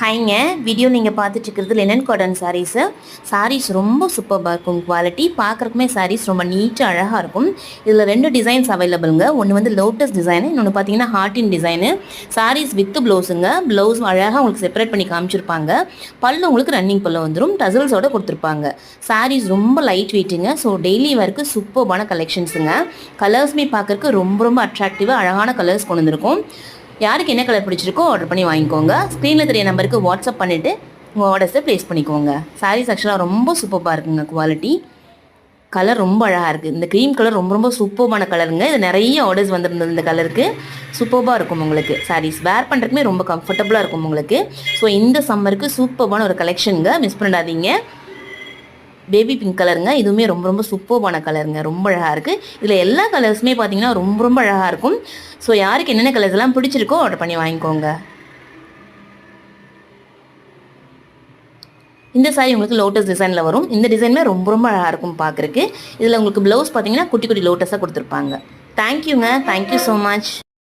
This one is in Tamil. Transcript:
ஹைங்க வீடியோ நீங்கள் பார்த்துட்டு இருக்கிறது லினன் காட்டன் சாரீஸு. சாரீஸ் ரொம்ப சூப்பராக இருக்கும். குவாலிட்டி பார்க்குறக்குமே சாரீஸ் ரொம்ப நீட்டாக அழகாக இருக்கும். இதில் 2 டிசைன்ஸ் அவைலபிளுங்க. ஒன்று வந்து லோட்டஸ் டிசைனு, இன்னொன்று பார்த்தீங்கன்னா ஹார்டின் டிசைனு. சாரீஸ் வித் ப்ளவுஸுங்க. ப்ளவுஸ் அழகாக உங்களுக்கு செப்பரேட் பண்ணி காமிச்சிருப்பாங்க. பல்லு உங்களுக்கு ரன்னிங் பல்லு வந்துடும், டசல்ஸோடு கொடுத்துருப்பாங்க. சாரீஸ் ரொம்ப லைட் வெயிட்டுங்க. ஸோ டெய்லி வரைக்கும் சூப்பர்பான கலெக்ஷன்ஸுங்க. கலர்ஸுமே பார்க்குறக்கு ரொம்ப ரொம்ப அட்ராக்டிவாக அழகான கலர்ஸ் கொண்டு வந்திருக்கும். யாருக்கு என்ன கலர் பிடிச்சிருக்கோ ஆர்டர் பண்ணி வாங்கிக்கோங்க. ஸ்க்ரீனில் தெரிய நம்பருக்கு வாட்ஸ்அப் பண்ணிவிட்டு உங்கள் ஆர்டர்ஸை ப்ளேஸ் பண்ணிக்கோங்க. சாரீஸ் ஆக்சுவலாக ரொம்ப சூப்பராக இருக்குங்க. குவாலிட்டி கலர் ரொம்ப அழகாக இருக்குது. இந்த க்ரீம் கலர் ரொம்ப ரொம்ப சூப்பர்பான கலருங்க. இது நிறைய ஆர்டர்ஸ் வந்துருந்தது. இந்த கலருக்கு சூப்பராக இருக்கும் உங்களுக்கு. சாரீஸ் வேர் பண்ணுறதுக்குமே ரொம்ப கம்ஃபர்டபுளாக இருக்கும் உங்களுக்கு. ஸோ இந்த சம்மருக்கு சூப்பர்பான ஒரு கலெக்ஷனுங்க, மிஸ் பண்ணிடாதீங்க. பேபி பிங்க் கலருங்க. இதுவுமே ரொம்ப ரொம்ப சூப்பர்பான கலருங்க, ரொம்ப அழகாக இருக்குது. இதில் எல்லா கலர்ஸுமே பார்த்தீங்கன்னா ரொம்ப ரொம்ப அழகாக இருக்கும். ஸோ யாருக்கு என்னென்ன கலர்ஸ் எல்லாம் பிடிச்சிருக்கோ ஆர்டர் பண்ணி வாங்கிக்கோங்க. இந்த சாரி உங்களுக்கு லோட்டஸ் டிசைனில் வரும். இந்த டிசைனுமே ரொம்ப ரொம்ப அழகாக இருக்கும் பார்க்குறக்கு. இதில் உங்களுக்கு ப்ளவுஸ் பார்த்தீங்கன்னா குட்டி குட்டி லோட்டஸாக கொடுத்துருப்பாங்க. தேங்க்யூங்க, தேங்க்யூ ஸோ மச்.